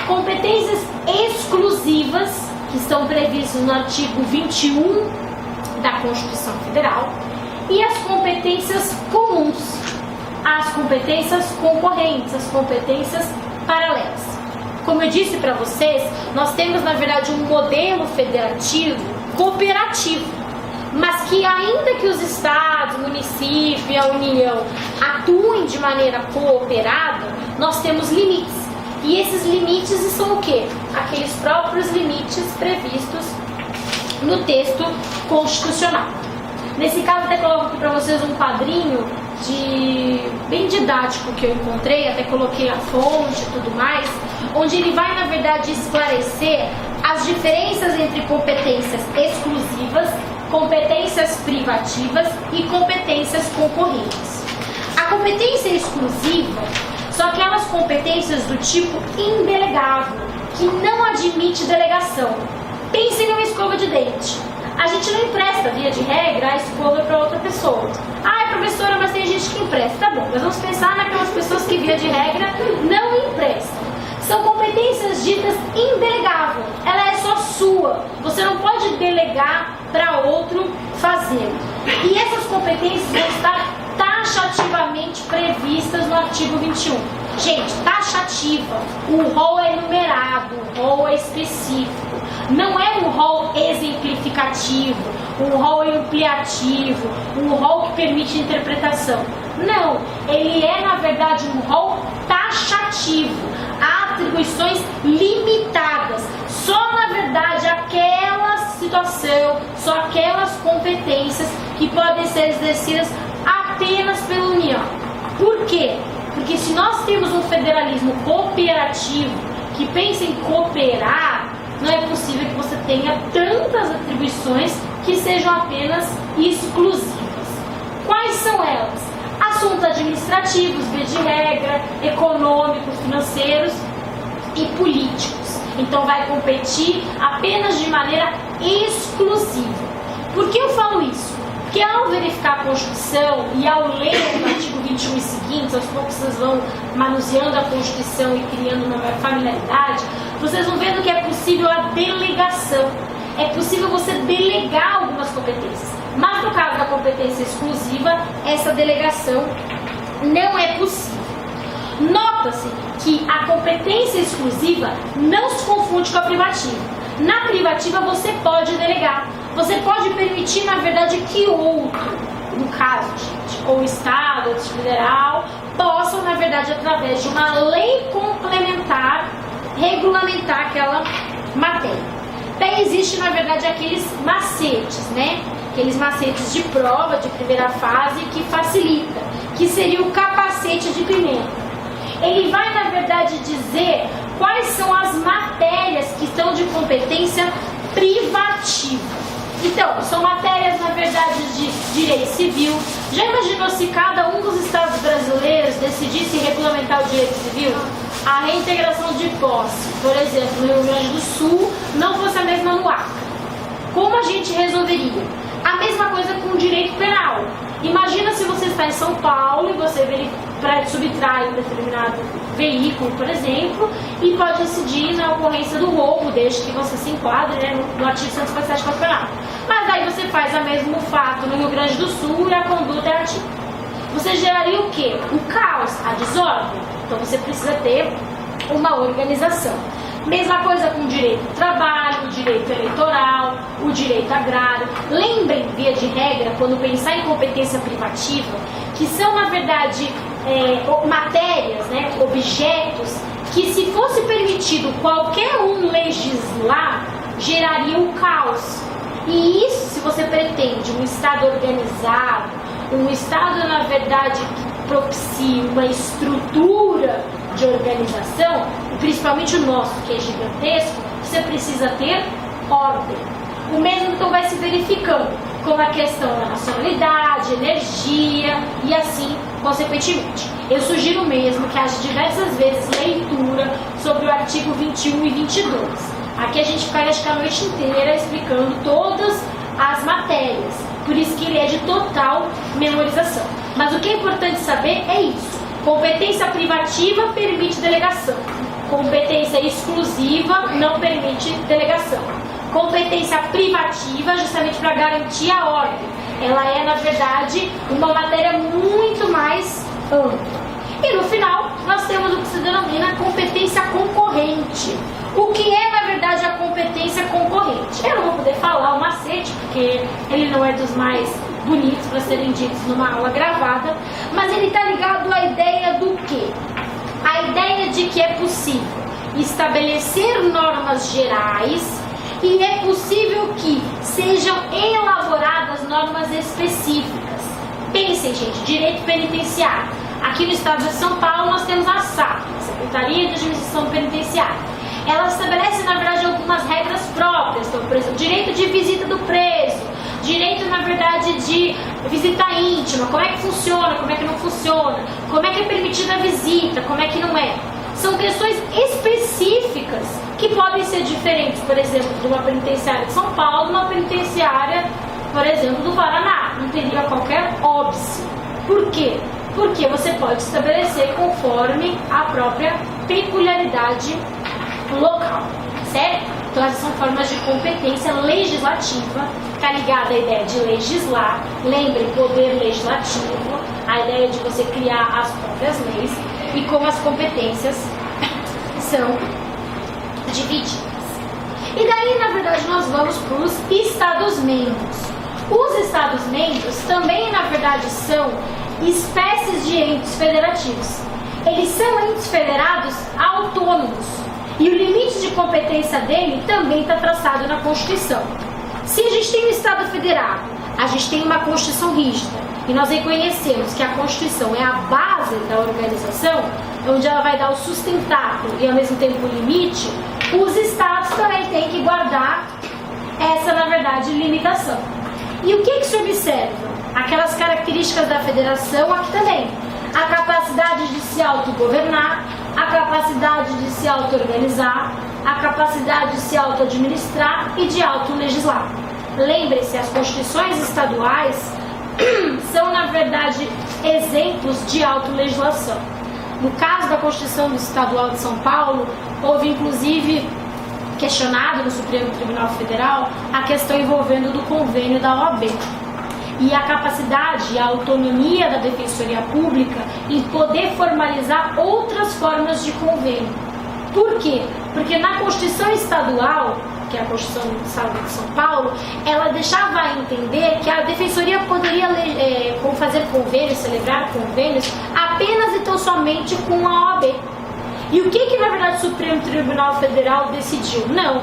Competências exclusivas, que estão previstas no artigo 21 da Constituição Federal, e as competências comuns, as competências concorrentes, as competências paralelas. Como eu disse para vocês, nós temos, na verdade, um modelo federativo cooperativo, mas que ainda que os estados, o município e a União atuem de maneira cooperada, nós temos limites. E esses limites são o quê? Aqueles próprios limites previstos no texto constitucional. Nesse caso, até coloco aqui para vocês um quadrinho bem didático que eu encontrei, até coloquei a fonte e tudo mais, onde ele vai, na verdade, esclarecer as diferenças entre competências exclusivas, competências privativas e competências concorrentes. A competência exclusiva são aquelas competências do tipo indelegável, que não admite delegação. Pense numa escova de dente. A gente não empresta, via de regra, a escova para outra pessoa. Ah, professora, mas tem gente que empresta. Tá bom, mas vamos pensar naquelas pessoas que, via de regra, não emprestam. São competências ditas indelegáveis. Ela é só sua. Você não pode delegar para outro fazer. E essas competências vão estar taxativamente previstas no artigo 21. Gente, taxativa. O rol é enumerado, um rol é específico. Não é um rol exemplificativo, um rol ampliativo, um rol que permite interpretação. Não, ele é na verdade um rol taxativo. Há atribuições limitadas. Só na verdade aquela situação, só aquelas competências que podem ser exercidas apenas pela União. Por quê? Porque se nós temos um federalismo cooperativo que pensa em cooperar, não é possível que você tenha tantas atribuições que sejam apenas exclusivas. Quais são elas? Assuntos administrativos, via de regra, econômicos, financeiros e políticos. Então vai competir apenas de maneira exclusiva. Por que eu falo isso? Porque ao verificar a Constituição e ao ler o artigo 21 e seguintes, aos poucos vocês vão manuseando a Constituição e criando uma familiaridade, vocês vão vendo que é possível a delegação. É possível você delegar algumas competências. Mas no caso da competência exclusiva, essa delegação não é possível. Nota-se que a competência exclusiva não se confunde com a privativa. Na privativa você pode delegar. Você pode permitir, na verdade, que outro, no caso, gente, ou Estado, ou federal, possam, na verdade, através de uma lei complementar, regulamentar aquela matéria. Daí existe, na verdade, aqueles macetes, né? Aqueles macetes de prova de primeira fase que facilita, que seria o capacete de pimenta. Ele vai, na verdade, dizer quais são as matérias que estão de competência privativa. Então, são matérias, na verdade, de direito civil. Já imaginou se cada um dos estados brasileiros decidisse regulamentar o direito civil? A reintegração de posse, por exemplo, no Rio Grande do Sul, não fosse a mesma no Acre. Como a gente resolveria? A mesma coisa com o direito penal. Imagina se você está em São Paulo e você subtrai um determinado veículo, por exemplo, e pode decidir na ocorrência do roubo, desde que você se enquadre, né, no artigo 157 do Código Penal. Mas aí você faz o mesmo fato no Rio Grande do Sul e a conduta é ativa. Você geraria o quê? O caos, a desordem. Então você precisa ter uma organização. Mesma coisa com o direito do trabalho, o direito eleitoral, o direito agrário. Lembrem, via de regra, quando pensar em competência privativa, que são, na verdade, matérias, né, objetos, que se fosse permitido qualquer um legislar, geraria o caos. E isso, se você pretende um Estado organizado, um Estado, na verdade, que propicie uma estrutura de organização, e principalmente o nosso, que é gigantesco, você precisa ter ordem. O mesmo então vai se verificando com a questão da nacionalidade, energia e assim, consequentemente. Eu sugiro mesmo que haja diversas vezes leitura sobre o artigo 21 e 22. Aqui a gente ficaria acho que a noite inteira explicando todas as matérias, por isso que ele é de total memorização. Mas o que é importante saber é isso. Competência privativa permite delegação. Competência exclusiva não permite delegação. Competência privativa, justamente para garantir a ordem. Ela é, na verdade, uma matéria muito mais ampla. E no final, nós temos o que se denomina competência concorrente. O que é, na verdade, a competência concorrente? Eu não vou poder falar o macete, porque ele não é dos mais bonitos para serem ditos numa aula gravada, mas ele está ligado à ideia do quê? A ideia de que é possível estabelecer normas gerais e é possível que sejam elaboradas normas específicas. Pensem, gente, direito penitenciário. Aqui no estado de São Paulo nós temos a SAP, Secretaria de Administração Penitenciária. Ela estabelece, na verdade, algumas regras próprias, então, por exemplo, direito de visita do preso, direito, na verdade, de visita íntima, como é que funciona, como é que não funciona, como é que é permitida a visita, como é que não é. São questões específicas que podem ser diferentes, por exemplo, de uma penitenciária de São Paulo e uma penitenciária, por exemplo, do Paraná. Não teria qualquer óbice. Por quê? Porque você pode estabelecer conforme a própria peculiaridade local, certo? Então essas são formas de competência legislativa, está ligada à ideia de legislar. Lembrem, poder legislativo, a ideia de você criar as próprias leis e como as competências são divididas. E daí, na verdade, nós vamos para os Estados-membros. Os Estados-membros também, na verdade, são espécies de entes federativos. Eles são entes federados autônomos e o limite de competência dele também está traçado na Constituição. Se a gente tem um Estado federado, a gente tem uma Constituição rígida e nós reconhecemos que a Constituição é a base da organização, onde ela vai dar o sustentáculo e ao mesmo tempo o limite, os Estados também têm que guardar essa, na verdade, limitação. E o que se observa? Aquelas características da federação aqui também. A capacidade de se autogovernar, a capacidade de se auto-organizar, a capacidade de se auto-administrar e de auto-legislar. Lembre-se, as constituições estaduais são, na verdade, exemplos de auto-legislação. No caso da Constituição Estadual de São Paulo, houve inclusive questionado no Supremo Tribunal Federal a questão envolvendo do convênio da OAB e a capacidade e a autonomia da Defensoria Pública em poder formalizar outras formas de convênio. Por quê? Porque na Constituição Estadual, que é a Constituição do Estado de São Paulo, ela deixava a entender que a Defensoria poderia fazer convênios, celebrar convênios, apenas e tão somente com a OAB. E o que na verdade o Supremo Tribunal Federal decidiu? Não.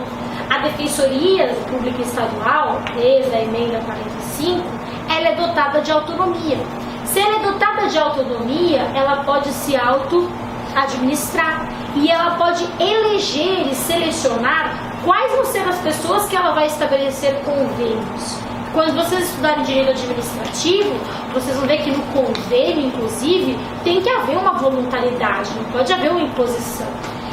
A Defensoria Pública Estadual, desde a emenda 45, ela é dotada de autonomia. Se ela é dotada de autonomia, ela pode se auto-administrar e ela pode eleger e selecionar quais vão ser as pessoas que ela vai estabelecer convênios. Quando vocês estudarem direito administrativo, vocês vão ver que no convênio, inclusive, tem que haver uma voluntariedade, não pode haver uma imposição.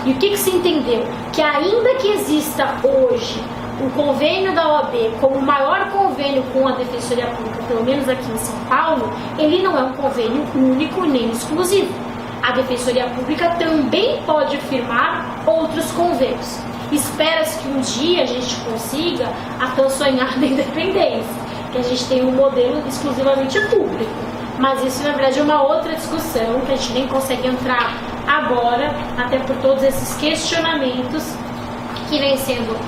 E o que se entendeu? Que ainda que exista hoje o convênio da OAB como o maior convênio com a Defensoria Pública, pelo menos aqui em São Paulo, ele não é um convênio único nem exclusivo. A Defensoria Pública também pode firmar outros convênios. Espera-se que um dia a gente consiga a tão sonhada independência, que a gente tenha um modelo exclusivamente público. Mas isso, na verdade, é uma outra discussão que a gente nem consegue entrar agora, até por todos esses questionamentos que vêm sendo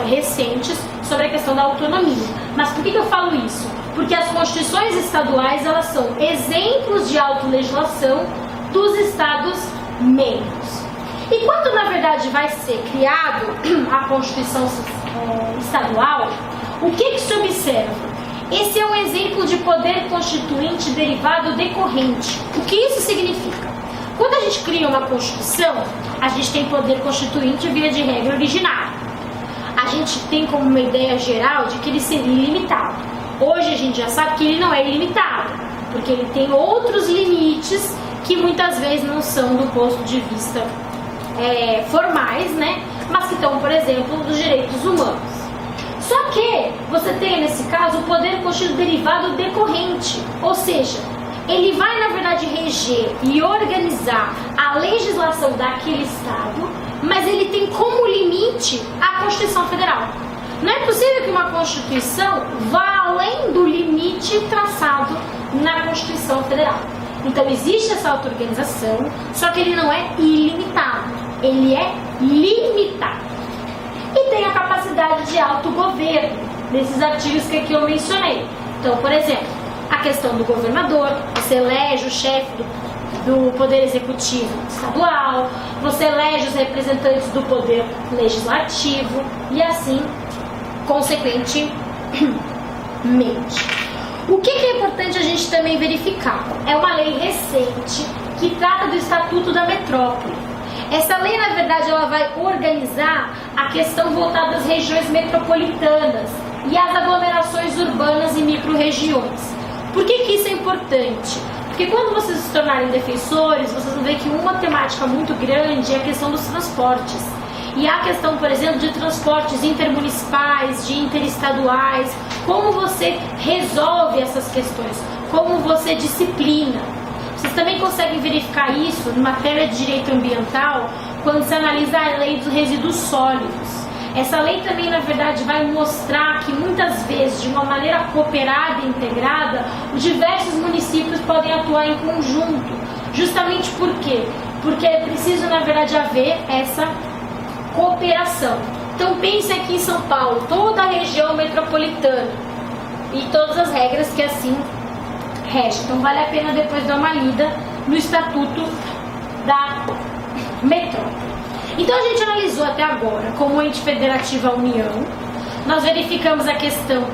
recentes sobre a questão da autonomia. Mas por que eu falo isso? Porque as constituições estaduais, elas são exemplos de autolegislação dos Estados-membros. E quando, na verdade, vai ser criado a Constituição Estadual, o que se observa? Esse é um exemplo de poder constituinte derivado decorrente. O que isso significa? Quando a gente cria uma Constituição, a gente tem poder constituinte via de regra originário. A gente tem como uma ideia geral de que ele seria ilimitado. Hoje a gente já sabe que ele não é ilimitado, porque ele tem outros limites que muitas vezes não são do ponto de vista formais, né? Mas que estão, por exemplo, dos direitos humanos. Só que você tem, nesse caso, o poder constituinte derivado decorrente, ou seja, ele vai, na verdade, reger e organizar a legislação daquele Estado, mas ele tem como limite a Constituição Federal. Não é possível que uma Constituição vá além do limite traçado na Constituição Federal. Então existe essa auto-organização, só que ele não é ilimitado, ele é limitado. E tem a capacidade de autogoverno, nesses artigos que aqui eu mencionei. Então, por exemplo, a questão do governador, você elege o chefe do Poder Executivo Estadual, você elege os representantes do Poder Legislativo e assim, consequentemente. O que é importante a gente também verificar? É uma lei recente que trata do Estatuto da Metrópole. Essa lei, na verdade, ela vai organizar a questão voltada às regiões metropolitanas e às aglomerações urbanas e micro-regiões. Por que isso é importante? Porque quando vocês se tornarem defensores, vocês vão ver que uma temática muito grande é a questão dos transportes. E a questão, por exemplo, de transportes intermunicipais, de interestaduais, como você resolve essas questões, como você disciplina. Vocês também conseguem verificar isso em matéria de direito ambiental quando se analisa a lei dos resíduos sólidos. Essa lei também, na verdade, vai mostrar que muitas vezes, de uma maneira cooperada e integrada, os diversos municípios podem atuar em conjunto. Justamente por quê? Porque é preciso, na verdade, haver essa cooperação. Então pense aqui em São Paulo, toda a região metropolitana e todas as regras que assim regem. Então vale a pena depois dar uma lida no Estatuto da Metrópole. Então a gente analisou até agora como ente federativo a União, nós verificamos a questão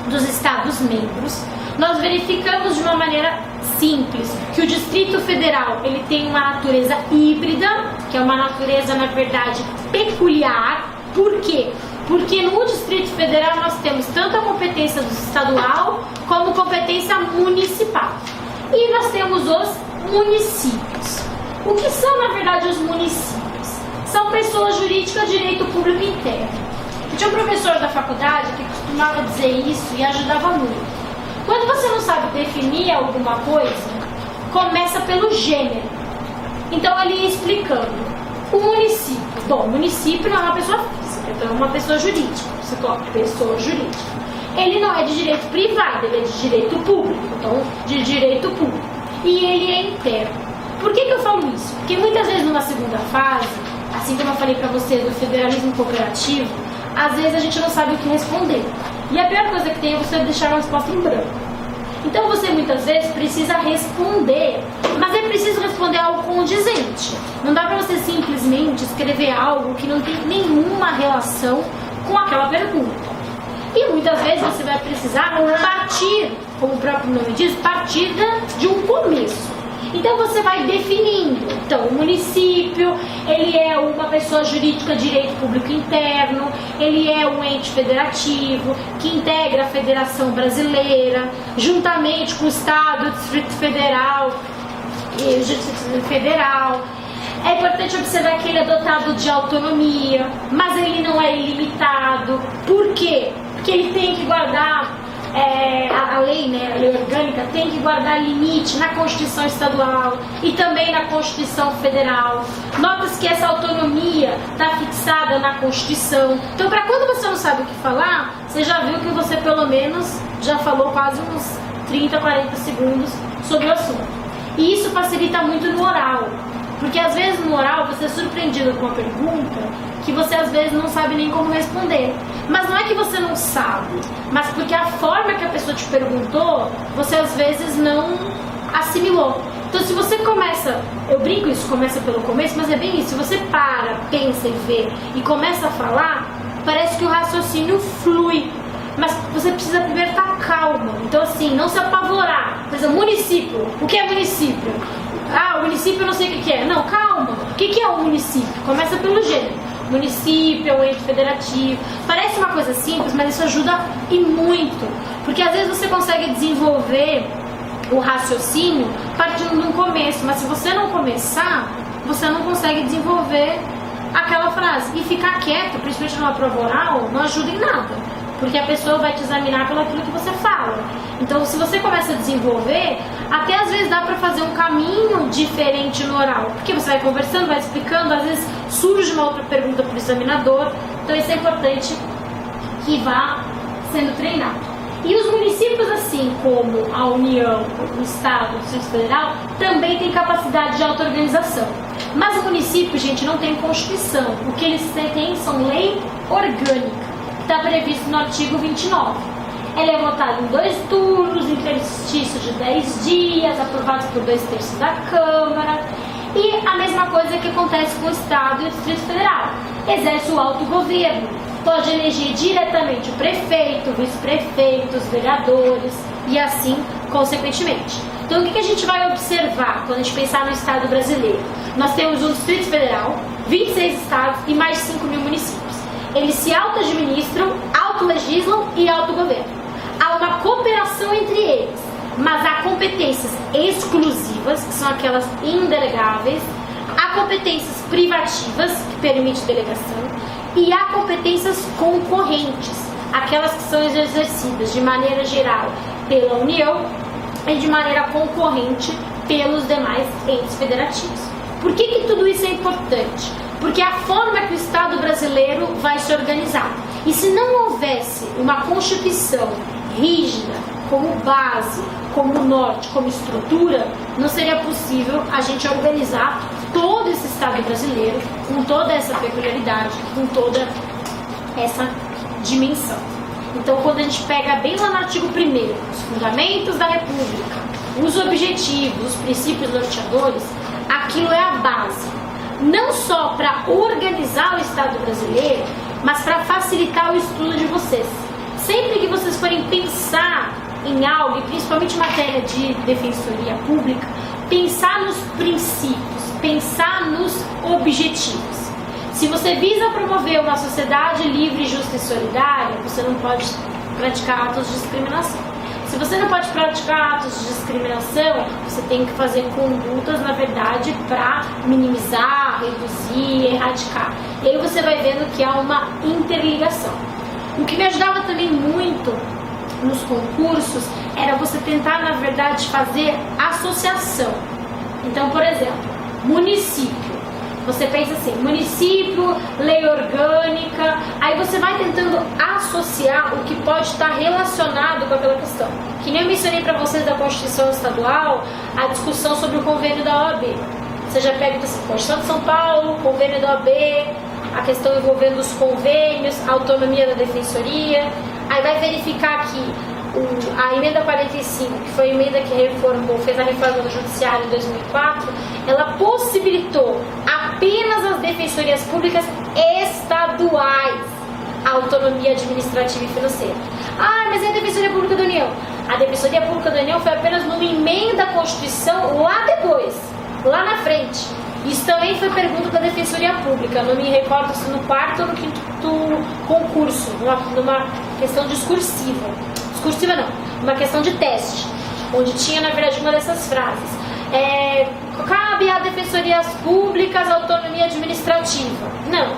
dos Estados-membros, nós verificamos de uma maneira simples que o Distrito Federal ele tem uma natureza híbrida, que é uma natureza na verdade peculiar. Por quê? Porque no Distrito Federal nós temos tanto a competência do estadual como competência municipal. E nós temos os municípios. O que são na verdade os municípios? São pessoas jurídicas de direito público interno. Eu tinha um professor da faculdade que costumava dizer isso e ajudava muito. Quando você não sabe definir alguma coisa, começa pelo gênero. Então ele ia explicando. O município. Bom, município não é uma pessoa física, então é uma pessoa jurídica. Você coloca pessoa jurídica. Ele não é de direito privado, ele é de direito público. Então, de direito público. E ele é interno. Por que eu falo isso? Porque muitas vezes numa segunda fase, assim como eu falei pra vocês do federalismo cooperativo, às vezes a gente não sabe o que responder. E a pior coisa que tem é você deixar uma resposta em branco. Então você muitas vezes precisa responder, mas é preciso responder algo condizente. Não dá pra você simplesmente escrever algo que não tem nenhuma relação com aquela pergunta. E muitas vezes você vai precisar partir, como o próprio nome diz, partir de um começo. Então você vai definindo. Então o município, ele é uma pessoa jurídica de direito público interno, ele é um ente federativo que integra a Federação Brasileira, juntamente com o Estado, o Distrito Federal e o Distrito Federal. É importante observar que ele é dotado de autonomia, mas ele não é ilimitado. Por quê? Porque ele tem que guardar a lei, né, a lei orgânica tem que guardar limite na Constituição Estadual e também na Constituição Federal. Nota-se que essa autonomia está fixada na Constituição. Então, para quando você não sabe o que falar, você já viu que você pelo menos já falou quase uns 30, 40 segundos sobre o assunto. E isso facilita muito no oral, porque às vezes no oral você é surpreendido com uma pergunta que você às vezes não sabe nem como responder. Mas não é que você não sabe, mas porque a forma que a pessoa te perguntou, você às vezes não assimilou. Então se você começa, eu brinco isso, começa pelo começo, mas é bem isso, se você para, pensa e vê e começa a falar, parece que o raciocínio flui. Mas você precisa primeiro estar calma. Então assim, não se apavorar. Por exemplo, município. O que é município? Ah, o município eu não sei o que é. Não, calma. O que é o município? Começa pelo gênero. Município, é um ente federativo. Parece uma coisa simples, mas isso ajuda e muito. Porque às vezes você consegue desenvolver o raciocínio partindo de um começo, mas se você não começar, você não consegue desenvolver aquela frase. E ficar quieto, principalmente numa prova oral, não ajuda em nada. Porque a pessoa vai te examinar pelo aquilo que você fala. Então, se você começa a desenvolver, até às vezes dá para fazer um caminho diferente no oral. Porque você vai conversando, vai explicando, às vezes surge uma outra pergunta para o examinador. Então, isso é importante que vá sendo treinado. E os municípios, assim como a União, o Estado, o Distrito Federal, também têm capacidade de auto-organização. Mas o município, gente, não tem Constituição. O que eles têm são lei orgânica. Está previsto no artigo 29. Ele é votado em 2 turnos, interstício de 10 dias, aprovados por 2/3 da Câmara. E a mesma coisa que acontece com o Estado e o Distrito Federal. Exerce o autogoverno. Pode eleger diretamente o prefeito, o vice-prefeito, os vereadores e assim consequentemente. Então o que a gente vai observar quando a gente pensar no Estado brasileiro? Nós temos um Distrito Federal, 26 estados e mais de 5 mil municípios. Eles se auto-administram, auto-legislam e autogovernam. Há uma cooperação entre eles, mas há competências exclusivas, que são aquelas indelegáveis, há competências privativas, que permitem delegação, e há competências concorrentes, aquelas que são exercidas de maneira geral pela União e de maneira concorrente pelos demais entes federativos. Por que tudo isso é importante? Porque é a forma que o Estado brasileiro vai se organizar. E se não houvesse uma Constituição rígida, como base, como norte, como estrutura, não seria possível a gente organizar todo esse Estado Estado brasileiro, com toda essa peculiaridade, com toda essa dimensão. Então, quando a gente pega bem lá no artigo 1º, os fundamentos da República, os objetivos, os princípios norteadores, aquilo é a base, não só para organizar o Estado brasileiro, mas para facilitar o estudo de vocês. Sempre que vocês forem pensar em algo, e principalmente em matéria de defensoria pública, pensar nos princípios, pensar nos objetivos. Se você visa promover uma sociedade livre, justa e solidária, você não pode praticar atos de discriminação. Se você não pode praticar atos de discriminação, você tem que fazer condutas, na verdade, para minimizar, reduzir, erradicar. E aí você vai vendo que há uma interligação. O que me ajudava também muito nos concursos era você tentar, na verdade, fazer associação. Então, por exemplo, município. Você pensa assim, município, lei orgânica, aí você vai tentando associar o que pode estar relacionado com aquela questão. Que nem eu mencionei para vocês da Constituição Estadual, a discussão sobre o convênio da OAB. Você já pega assim, Constituição de São Paulo, convênio da OAB, a questão envolvendo os convênios, a autonomia da defensoria, aí vai verificar que a emenda 45, que foi a emenda que fez a reforma do judiciário em 2004, ela possibilitou apenas as defensorias públicas estaduais a autonomia administrativa e financeira. Ah, mas é a Defensoria Pública da União. A Defensoria Pública da União foi apenas numa emenda à Constituição lá depois, lá na frente. Isso também foi pergunta da Defensoria Pública, não me recordo se no 4º ou no 5º concurso, numa questão discursiva. Discursiva não, uma questão de teste, onde tinha, na verdade, uma dessas frases. Cabe a defensorias públicas autonomia administrativa. Não,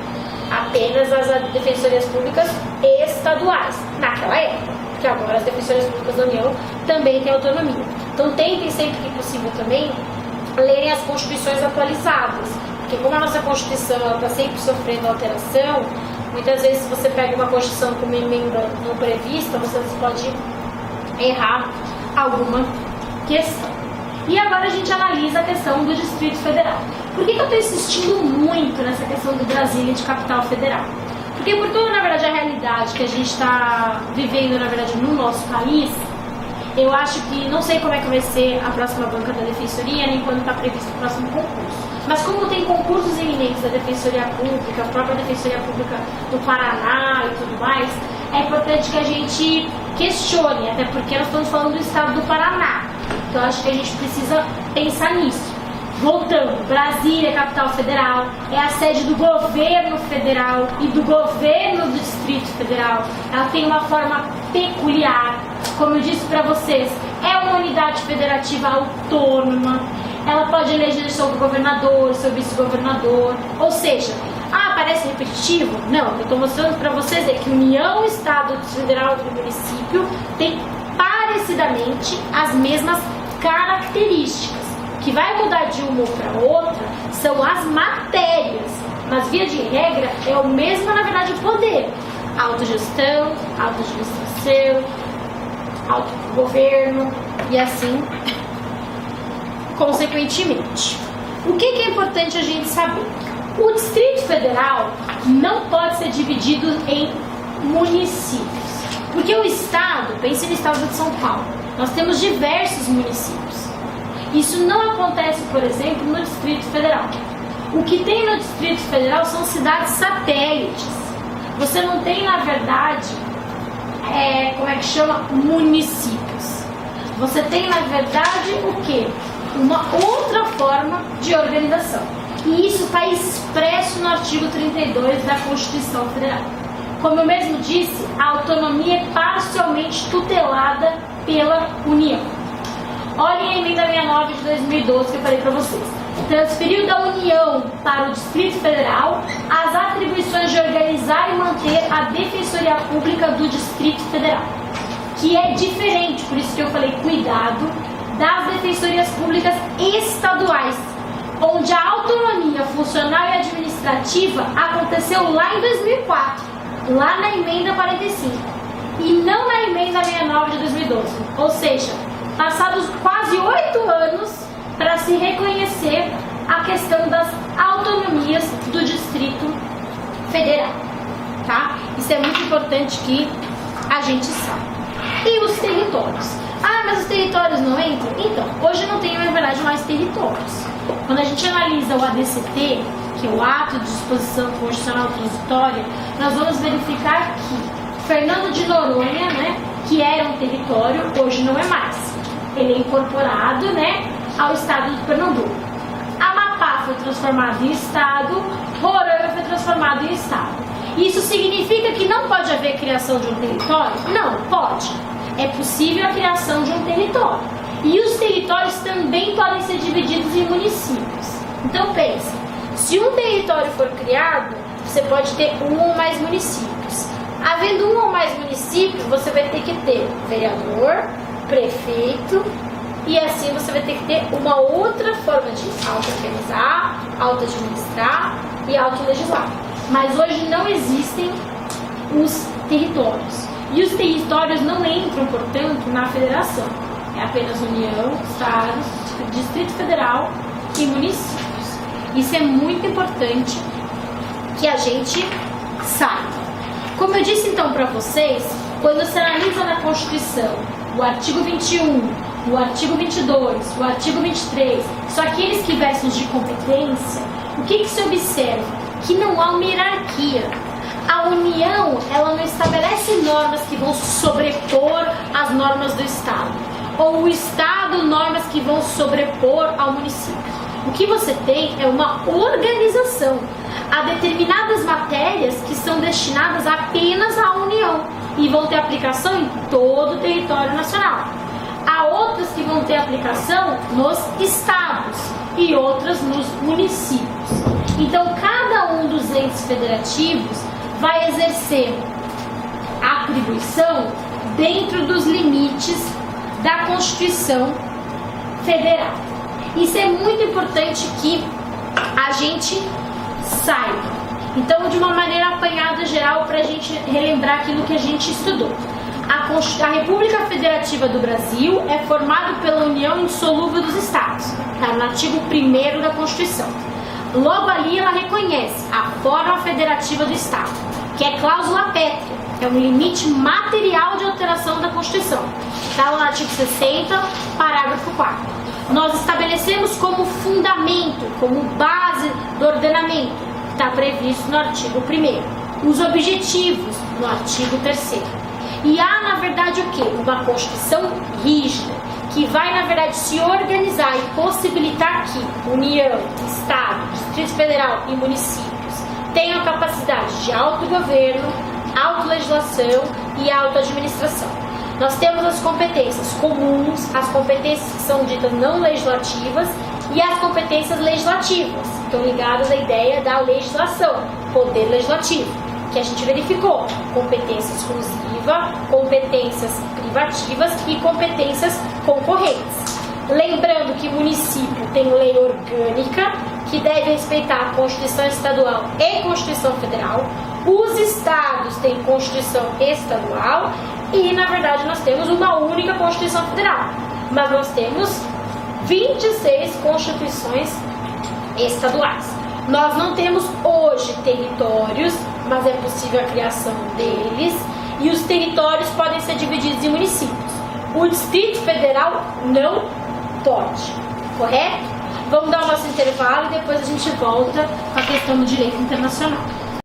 apenas as defensorias públicas estaduais, naquela época, porque agora as defensorias públicas da União também têm autonomia. Então tentem sempre que possível também lerem as constituições atualizadas, porque como a nossa Constituição está sempre sofrendo alteração, muitas vezes se você pega uma Constituição com uma emenda não prevista, você pode errar alguma questão. E agora a gente analisa a questão do Distrito Federal. Por que eu estou insistindo muito nessa questão do Brasília de capital federal? Porque por toda, na verdade, a realidade que a gente está vivendo, na verdade, no nosso país, eu acho que, não sei como é que vai ser a próxima banca da Defensoria, nem quando está previsto o próximo concurso. Mas como tem concursos iminentes da Defensoria Pública, a própria Defensoria Pública do Paraná e tudo mais, é importante que a gente questione, até porque nós estamos falando do estado do Paraná. Então eu acho que a gente precisa pensar nisso. Voltando, Brasília, capital federal, é a sede do governo federal e do governo do Distrito Federal. Ela tem uma forma peculiar, como eu disse para vocês, é uma unidade federativa autônoma. Ela pode eleger seu governador, seu vice-governador, ou seja, parece repetitivo? Não, eu estou mostrando para vocês que União, Estado, Federal e Município tem parecidamente as mesmas características. O que vai mudar de uma para outra são as matérias, mas via de regra é o mesmo, na verdade, o poder. Autogestão, autoadministração, autogoverno e assim consequentemente. O que é importante a gente saber? O Distrito Federal não pode ser dividido em municípios, porque o Estado, pense no Estado de São Paulo, nós temos diversos municípios. Isso não acontece, por exemplo, no Distrito Federal. O que tem no Distrito Federal são cidades satélites. Você não tem, na verdade, municípios. Você tem, na verdade, o quê? Uma outra forma de organização. E isso está expresso no artigo 32 da Constituição Federal. Como eu mesmo disse, a autonomia é parcialmente tutelada pela União. Olhem a emenda 69 de 2012 que eu falei para vocês. Transferiu da União para o Distrito Federal as atribuições de organizar e manter a Defensoria Pública do Distrito Federal, que é diferente, por isso que eu falei cuidado, das defensorias públicas estaduais, onde a autonomia funcional e administrativa aconteceu lá em 2004, lá na emenda 45, e não na emenda 69 de 2012. Ou seja, passados quase 8 anos para se reconhecer a questão das autonomias autarquias do Distrito Federal, tá? Isso é muito importante que a gente saiba. E os territórios? Ah, mas os territórios não entram? Então, hoje não tem, na verdade, mais territórios. Quando a gente analisa o ADCT, que é o Ato de Disposição Constitucional Transitória, nós vamos verificar que Fernando de Noronha, né, que era um território, hoje não é mais. Ele é incorporado, né, ao estado de Pernambuco. Amapá foi transformado em estado, Roraima foi transformado em estado. Isso significa que não pode haver criação de um território? Não, pode. É possível a criação de um território. E os territórios também podem ser divididos em municípios. Então pense, se um território for criado, você pode ter um ou mais municípios. Havendo um ou mais municípios, você vai ter que ter vereador, prefeito, e assim você vai ter que ter uma outra forma de auto-organizar, auto-administrar e auto-legislar. Mas hoje não existem os territórios. E os territórios não entram, portanto, na federação. É apenas União, Estados, Distrito Federal e municípios. Isso é muito importante que a gente saiba. Como eu disse então para vocês, quando se analisa na Constituição o artigo 21, o artigo 22, o artigo 23, só aqueles que versam de competência, o que se observa? Que não há uma hierarquia. A União, ela não estabelece normas que vão sobrepor as normas do Estado, ou o Estado normas que vão sobrepor ao município. O que você tem é uma organização. Há determinadas matérias que são destinadas apenas à União e vão ter aplicação em todo o território nacional. Há outras que vão ter aplicação nos estados e outras nos municípios. Então, cada um dos entes federativos vai exercer a atribuição dentro dos limites da Constituição Federal. Isso é muito importante que a gente saiba. Então, de uma maneira apanhada geral, para a gente relembrar aquilo que a gente estudou. A República Federativa do Brasil é formada pela união indissolúvel dos Estados, tá? No artigo 1º da Constituição. Logo ali ela reconhece a forma federativa do Estado, que é cláusula pétrea, é um limite material de alteração da Constituição. Está lá no artigo 60, parágrafo 4. Nós estabelecemos como fundamento, como base do ordenamento, que está previsto no artigo 1º. Os objetivos, no artigo 3º. E há, na verdade, o quê? Uma Constituição rígida, que vai, na verdade, se organizar e possibilitar que União, Estado, Distrito Federal e municípios tenham a capacidade de autogoverno, autolegislação e autoadministração. Nós temos as competências comuns, as competências que são ditas não legislativas e as competências legislativas, que estão ligadas à ideia da legislação, poder legislativo, que a gente verificou, competência exclusiva, competências privativas e competências concorrentes. Lembrando que o município tem lei orgânica, que deve respeitar a Constituição Estadual e Constituição Federal, os estados têm Constituição Estadual e, na verdade, nós temos uma única Constituição Federal, mas nós temos 26 Constituições estaduais. Nós não temos hoje territórios, mas é possível a criação deles, e os territórios podem ser divididos em municípios. O Distrito Federal não pode, correto? Vamos dar o nosso intervalo e depois a gente volta com a questão do direito internacional.